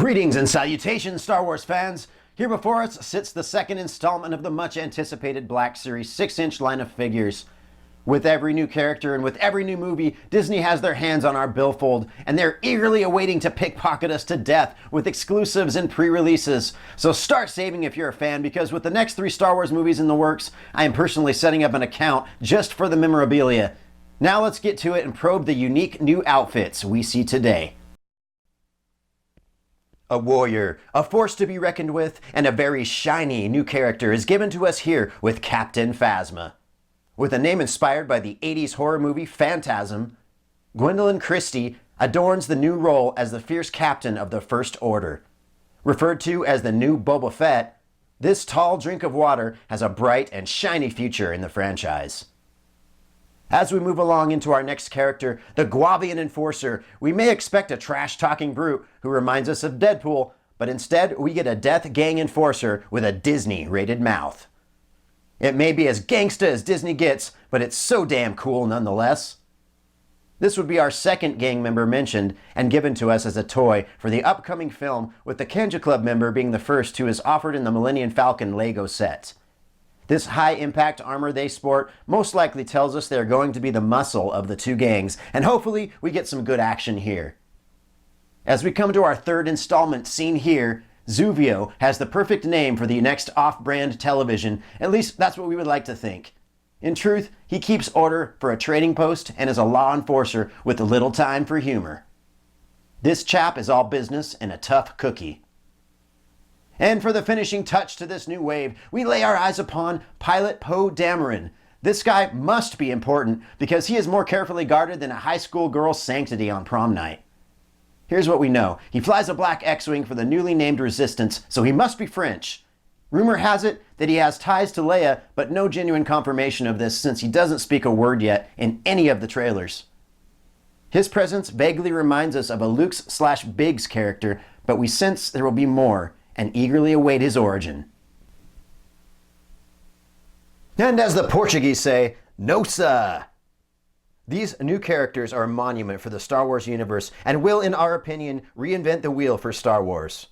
Greetings and salutations, Star Wars fans! Here before us sits the second installment of the much-anticipated Black Series 6-inch line of figures. With every new character and with every new movie, Disney has their hands on our billfold, and they're eagerly awaiting to pickpocket us to death with exclusives and pre-releases. So start saving if you're a fan, because with the next 3 Star Wars movies in the works, I am personally setting up an account just for the memorabilia. Now let's get to it and probe the unique new outfits we see today. A warrior, a force to be reckoned with, and a very shiny new character is given to us here with Captain Phasma. With a name inspired by the 80s horror movie Phantasm, Gwendolyn Christie adorns the new role as the fierce captain of the First Order. Referred to as the new Boba Fett, this tall drink of water has a bright and shiny future in the franchise. As we move along into our next character, the Guavian Enforcer, we may expect a trash-talking brute who reminds us of Deadpool, but instead we get a Death Gang Enforcer with a Disney-rated mouth. It may be as gangsta as Disney gets, but it's so damn cool nonetheless. This would be our second gang member mentioned and given to us as a toy for the upcoming film, with the Kenja Club member being the first who is offered in the Millennium Falcon Lego set. This high-impact armor they sport most likely tells us they're going to be the muscle of the two gangs, and hopefully we get some good action here. As we come to our third installment seen here, Zuvio has the perfect name for the next off-brand television, at least that's what we would like to think. In truth, he keeps order for a trading post and is a law enforcer with little time for humor. This chap is all business and a tough cookie. And for the finishing touch to this new wave, we lay our eyes upon Pilot Poe Dameron. This guy must be important because he is more carefully guarded than a high school girl's sanctity on prom night. Here's what we know. He flies a black X-Wing for the newly named Resistance, so he must be French. Rumor has it that he has ties to Leia, but no genuine confirmation of this since he doesn't speak a word yet in any of the trailers. His presence vaguely reminds us of a Luke's/Biggs character, but we sense there will be more, and eagerly await his origin. And as the Portuguese say, nossa! These new characters are a monument for the Star Wars universe and will, in our opinion, reinvent the wheel for Star Wars.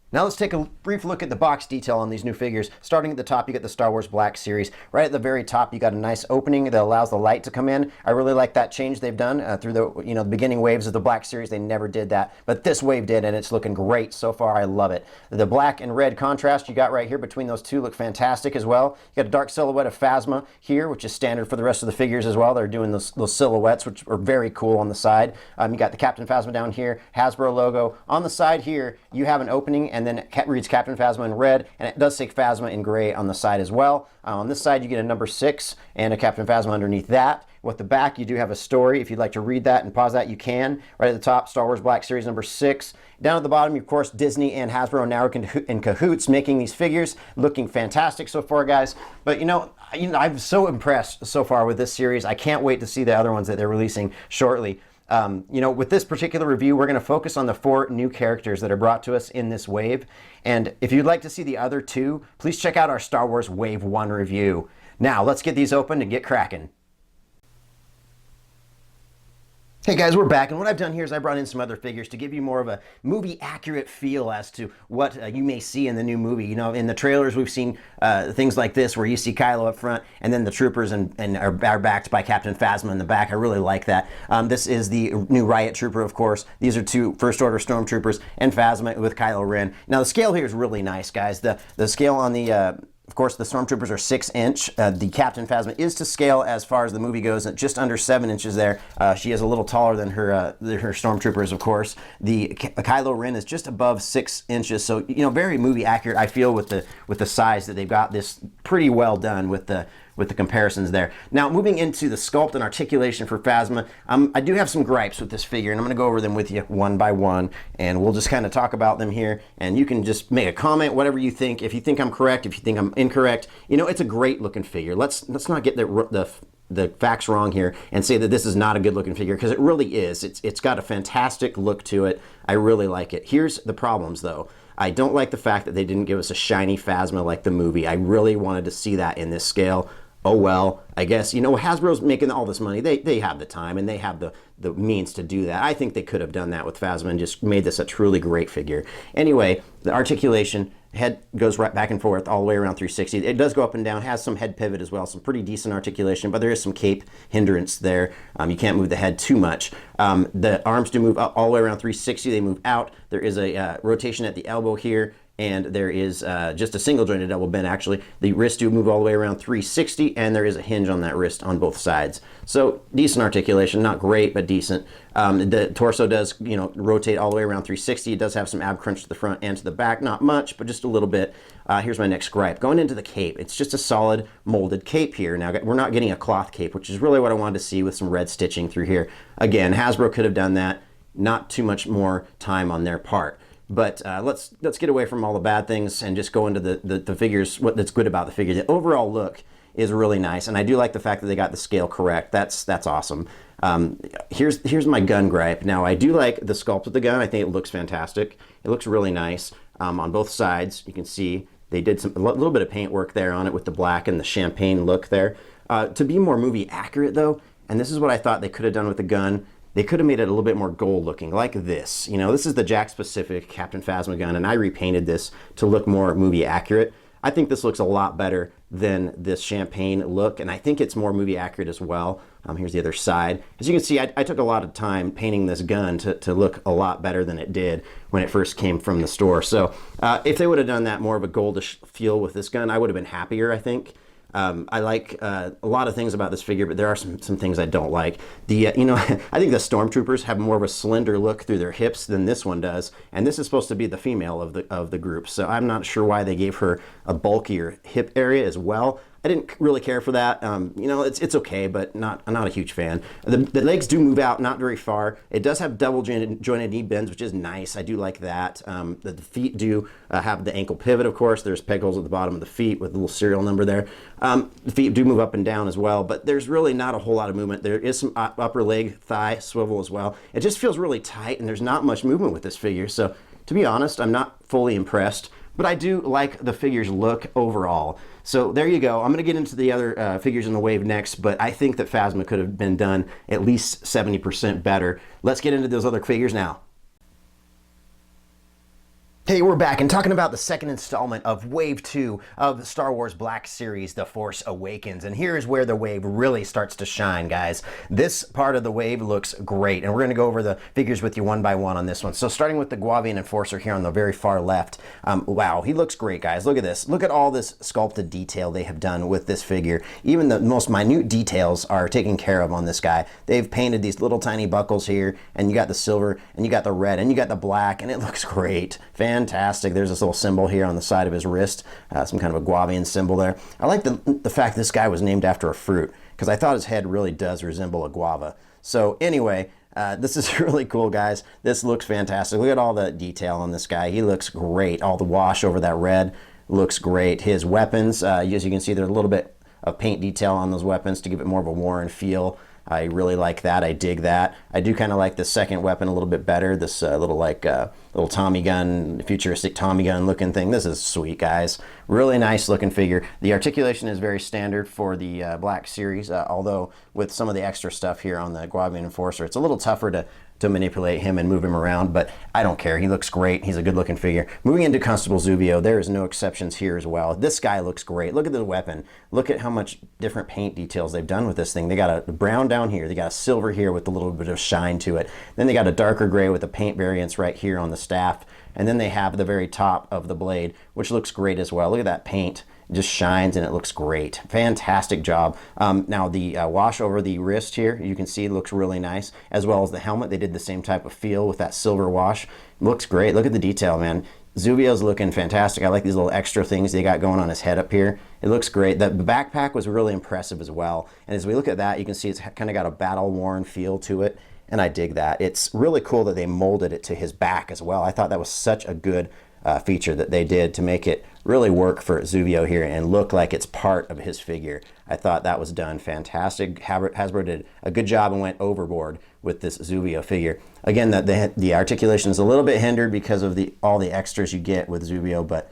Now let's take a brief look at the box detail on these new figures. Starting at the top, you get the Star Wars Black Series. Right at the very top, you got a nice opening that allows the light to come in. I really like that change they've done through the beginning waves of the Black Series. They never did that, but this wave did, and it's looking great so far. I love it. The black and red contrast you got right here between those two look fantastic as well. You got a dark silhouette of Phasma here, which is standard for the rest of the figures as well. They're doing those silhouettes, which are very cool on the side. You got the Captain Phasma down here, Hasbro logo. On the side here, you have an opening, and then it reads Captain Phasma in red, and it does say Phasma in gray on the side as well. On this side, you get a number 6 and a Captain Phasma underneath that. With the back, you do have a story. If you'd like to read that and pause that, you can. Right at the top, Star Wars Black Series number 6. Down at the bottom, of course, Disney and Hasbro now are in cahoots making these figures. Looking fantastic so far, guys. But I'm so impressed so far with this series. I can't wait to see the other ones that they're releasing shortly. With this particular review, we're going to focus on the 4 new characters that are brought to us in this wave. And if you'd like to see the other 2, please check out our Star Wars Wave 1 review. Now, let's get these open and get cracking. Hey guys, we're back, and what I've done here is I brought in some other figures to give you more of a movie-accurate feel as to what you may see in the new movie. In the trailers we've seen things like this where you see Kylo up front and then the troopers and are backed by Captain Phasma in the back. I really like that. This is the new Riot Trooper, of course. These are 2 First Order Stormtroopers and Phasma with Kylo Ren. Now the scale here is really nice, guys. The scale on the of course, the Stormtroopers are 6-inch. The Captain Phasma is to scale as far as the movie goes, at just under 7 inches there. She is a little taller than her Stormtroopers, of course. The Kylo Ren is just above 6 inches, so very movie accurate. I feel with the size that they've got this pretty well done with the comparisons there. Now, moving into the sculpt and articulation for Phasma, I do have some gripes with this figure, and I'm going to go over them with you one by one, and we'll just kind of talk about them here, and you can just make a comment, whatever you think. If you think I'm correct, if you think I'm incorrect, it's a great looking figure. Let's not get the facts wrong here and say that this is not a good looking figure, because it really is. It's got a fantastic look to it. I really like it. Here's the problems, though. I don't like the fact that they didn't give us a shiny Phasma like the movie. I really wanted to see that in this scale. Oh well, I guess, you know, Hasbro's making all this money. They have the time and they have the means to do that. I think they could have done that with Phasma and just made this a truly great figure. Anyway, the articulation, head goes right back and forth all the way around 360. It does go up and down, has some head pivot as well, some pretty decent articulation, but there is some cape hindrance there. You can't move the head too much. The arms do move up all the way around 360. They move out. There is a rotation at the elbow here, and there is just a single jointed elbow bend actually. The wrists do move all the way around 360, and there is a hinge on that wrist on both sides. So decent articulation, not great, but decent. The torso does, you know, rotate all the way around 360. It does have some ab crunch to the front and to the back, not much, but just a little bit. Here's my next gripe. Going into the cape, it's just a solid molded cape here. Now, we're not getting a cloth cape, which is really what I wanted to see with some red stitching through here. Again, Hasbro could have done that. Not too much more time on their part. But let's get away from all the bad things and just go into the figures, that's good about the figure. The overall look is really nice, and I do like the fact that they got the scale correct. That's awesome. Here's my gun gripe. Now, I do like the sculpt of the gun. I think it looks fantastic. It looks really nice on both sides. You can see they did a little bit of paint work there on it with the black and the champagne look there. To be more movie accurate, though, and this is what I thought they could have done with the gun, they could have made it a little bit more gold looking, like this. You know, this is the Jakks Pacific Captain Phasma gun, and I repainted this to look more movie accurate. I think this looks a lot better than this champagne look, and I think it's more movie accurate as well. Here's the other side. As you can see, I took a lot of time painting this gun to look a lot better than it did when it first came from the store. So if they would have done that more of a goldish feel with this gun, I would have been happier, I think. I like a lot of things about this figure, but there are some things I don't like. You know, I think the Stormtroopers have more of a slender look through their hips than this one does, and this is supposed to be the female of the group, so I'm not sure why they gave her a bulkier hip area as well. I didn't really care for that. You know, it's okay, but I'm not a huge fan. The legs do move out, not very far. It does have double jointed knee bends, which is nice. I do like that. The feet do have the ankle pivot, of course. There's peg holes at the bottom of the feet with a little serial number there. The feet do move up and down as well, but there's really not a whole lot of movement. There is some upper leg thigh swivel as well. It just feels really tight, and there's not much movement with this figure. So to be honest, I'm not fully impressed, but I do like the figure's look overall. So there you go. I'm going to get into the other figures in the wave next, but I think that Phasma could have been done at least 70% better. Let's get into those other figures now. Hey, we're back and talking about the second installment of Wave 2 of the Star Wars Black Series, The Force Awakens. And here is where the wave really starts to shine, guys. This part of the wave looks great, and we're going to go over the figures with you one by one on this one. So starting with the Guavian Enforcer here on the very far left. Wow, he looks great, guys. Look at this. Look at all this sculpted detail they have done with this figure. Even the most minute details are taken care of on this guy. They've painted these little tiny buckles here, and you got the silver, and you got the red, and you got the black, and it looks great. Fantastic. There's this little symbol here on the side of his wrist, some kind of a Guavian symbol there. I like the fact this guy was named after a fruit, because I thought his head really does resemble a guava. So anyway, this is really cool, guys. This looks fantastic. Look at all the detail on this guy. He looks great. All the wash over that red looks great. His weapons, as you can see, there's a little bit of paint detail on those weapons to give it more of a Warren feel. I really like that. I dig that. I do kind of like the second weapon a little bit better. This little Tommy gun, futuristic Tommy gun looking thing. This is sweet, guys. Really nice looking figure. The articulation is very standard for the Black Series, although with some of the extra stuff here on the Guavian Enforcer, it's a little tougher to manipulate him and move him around, but I don't care. He looks great. He's a good looking figure. Moving into Constable Zuvio, there is no exceptions here as well. This guy looks great. Look at the weapon. Look at how much different paint details they've done with this thing. They got a brown down here. They got a silver here with a little bit of shine to it. Then they got a darker gray with the paint variants right here on the staff. And then they have the very top of the blade, which looks great as well. Look at that paint. It just shines and it looks great. Fantastic job. Now the wash over the wrist here, you can see it looks really nice, as well as the helmet. They did the same type of feel with that silver wash. Looks great. Look at the detail, man. Zuvio's looking fantastic. I like these little extra things they got going on his head up here. It looks great. The backpack was really impressive as well. And as we look at that, you can see it's kind of got a battle-worn feel to it. And I dig that. It's really cool that they molded it to his back as well. I thought that was such a good feature that they did to make it really work for Zuvio here and look like it's part of his figure. I thought that was done fantastic. Hasbro did a good job and went overboard with this Zuvio figure. Again, the articulation is a little bit hindered because of all the extras you get with Zuvio, but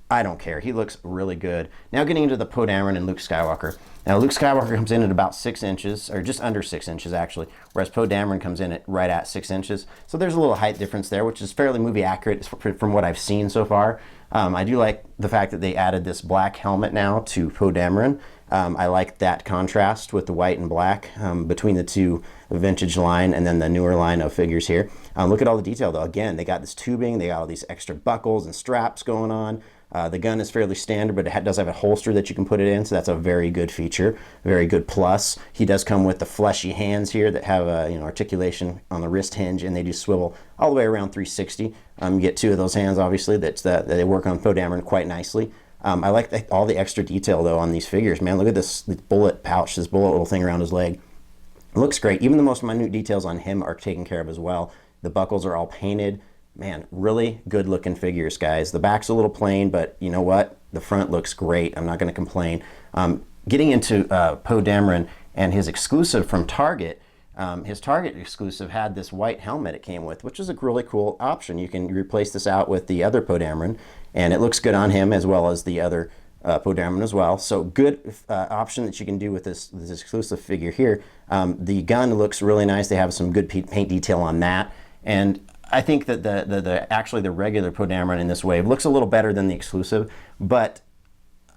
I don't care. He looks really good. Now getting into the Poe Dameron and Luke Skywalker. Now Luke Skywalker comes in at about 6 inches, or just under 6 inches actually, whereas Poe Dameron comes in at right at 6 inches. So there's a little height difference there, which is fairly movie accurate from what I've seen so far. I do like the fact that they added this black helmet now to Poe Dameron. I like that contrast with the white and black between the two vintage line and then the newer line of figures here. Look at all the detail though. Again, they got this tubing, they got all these extra buckles and straps going on. The gun is fairly standard, but it does have a holster that you can put it in, so that's a very good feature, very good plus. He does come with the fleshy hands here that have articulation on the wrist hinge, and they do swivel all the way around 360. You get 2 of those hands, obviously, that they work on Poe Dameron quite nicely. I like all the extra detail, though, on these figures. Man, look at this bullet pouch, this bullet little thing around his leg. It looks great. Even the most minute details on him are taken care of as well. The buckles are all painted. Man, really good looking figures, guys. The back's a little plain, but you know what? The front looks great. I'm not going to complain. Getting into Poe Dameron and his exclusive from Target, his Target exclusive had this white helmet it came with, which is a really cool option. You can replace this out with the other Poe Dameron, and it looks good on him as well as the other Poe Dameron as well. So good option that you can do with this exclusive figure here. The gun looks really nice. They have some good paint detail on that, and I think that actually the regular Poe Dameron in this wave looks a little better than the exclusive, but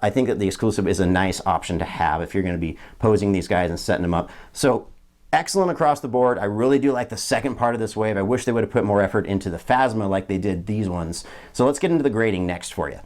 I think that the exclusive is a nice option to have if you're going to be posing these guys and setting them up. So excellent across the board. I really do like the second part of this wave. I wish they would have put more effort into the Phasma like they did these ones. So let's get into the grading next for you.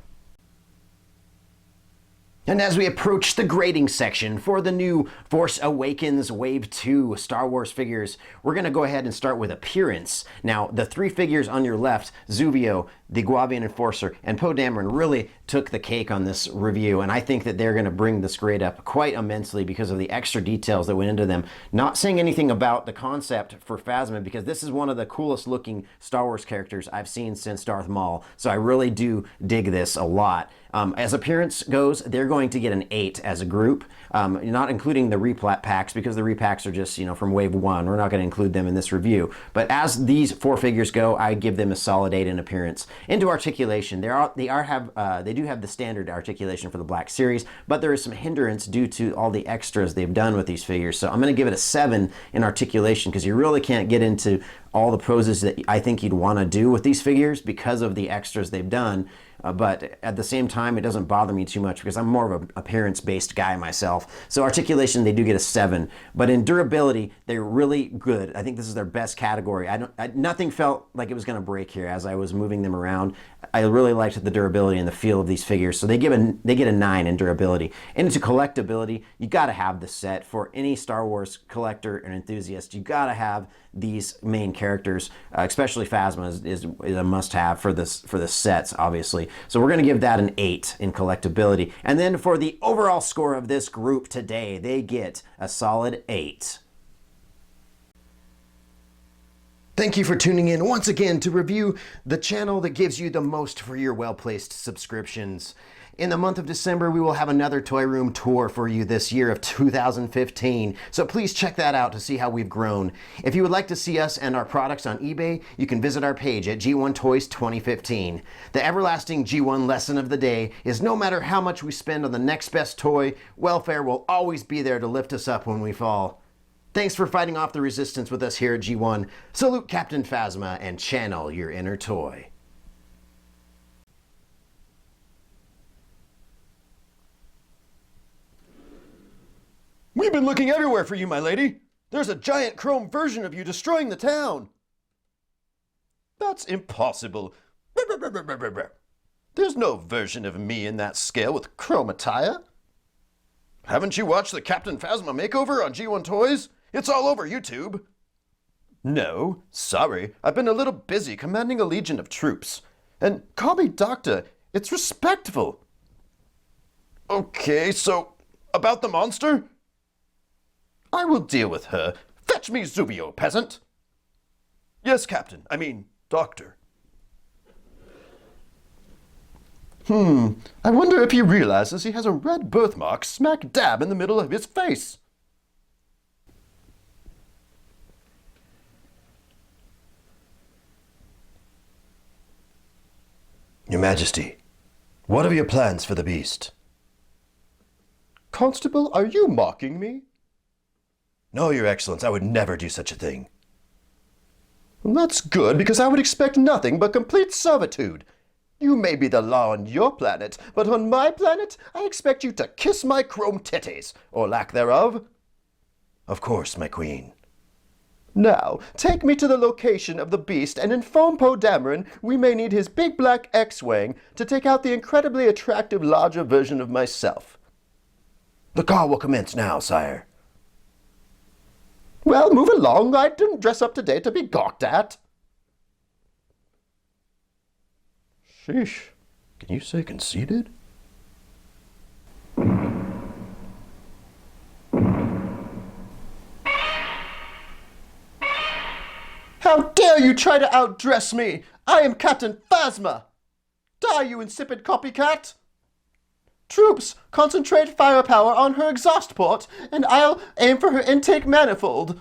And as we approach the grading section for the new Force Awakens Wave 2 Star Wars figures, we're going to go ahead and start with appearance. Now, the 3 figures on your left, Zuvio, the Guavian Enforcer, and Poe Dameron really took the cake on this review, and I think that they're going to bring this grade up quite immensely because of the extra details that went into them. Not saying anything about the concept for Phasma, because this is one of the coolest looking Star Wars characters I've seen since Darth Maul, so I really do dig this a lot. As appearance goes, they're going to get an 8 as a group, not including the repacks, because the repacks are just, from Wave 1. We're not going to include them in this review. But as these 4 figures go, I give them a solid 8 in appearance. Into articulation, they do have the standard articulation for the Black Series, but there is some hindrance due to all the extras they've done with these figures. So I'm going to give it a 7 in articulation, because you really can't get into all the poses that I think you'd want to do with these figures because of the extras they've done. But at the same time, it doesn't bother me too much because I'm more of an appearance-based guy myself. So articulation, they do get a 7. But in durability, they're really good. I think this is their best category. Nothing felt like it was going to break here as I was moving them around. I really liked the durability and the feel of these figures. So they get a 9 in durability. And into collectability, you got to have the set. For any Star Wars collector and enthusiast, you got to have these main characters, especially Phasma is a must-have for the sets, obviously. So we're going to give that an 8 in collectability. And then for the overall score of this group today, they get a solid 8. Thank you for tuning in once again to review the channel that gives you the most for your well-placed subscriptions. In the month of December, we will have another Toy Room tour for you this year of 2015, so please check that out to see how we've grown. If you would like to see us and our products on eBay, you can visit our page at G1 Toys 2015. The everlasting G1 lesson of the day is no matter how much we spend on the next best toy, welfare will always be there to lift us up when we fall. Thanks for fighting off the resistance with us here at G1. Salute Captain Phasma and channel your inner toy. We've been looking everywhere for you, my lady. There's a giant chrome version of you destroying the town. That's impossible. There's no version of me in that scale with chrome attire. Haven't you watched the Captain Phasma makeover on G1 Toys? It's all over YouTube. No, sorry. I've been a little busy commanding a legion of troops. And call me Doctor. It's respectful. Okay, so about the monster? I will deal with her. Fetch me Zuvio, peasant. Yes, Captain. I mean, Doctor. I wonder if he realizes he has a red birthmark smack dab in the middle of his face. Your Majesty, What are your plans for the beast? Constable, are you mocking me? No, Your Excellence, I would never do such a thing. Well, that's good, because I would expect nothing but complete servitude. You may be the law on your planet, but on my planet, I expect you to kiss my chrome titties, or lack thereof. Of course, my queen. Now, take me to the location of the beast and inform Poe Dameron we may need his big black X-Wing to take out the incredibly attractive larger version of myself. The car will commence now, sire. Well, move along. I didn't dress up today to be gawked at. Sheesh. Can you say conceited? How dare you try to outdress me! I am Captain Phasma! Die, you insipid copycat! Troops, concentrate firepower on her exhaust port, and I'll aim for her intake manifold.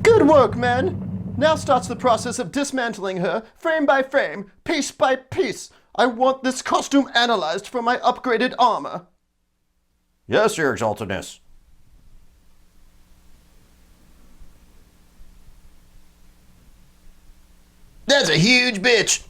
Good work, men! Now starts the process of dismantling her, frame by frame, piece by piece. I want this costume analyzed for my upgraded armor. Yes, Your Exaltedness. That's a huge bitch.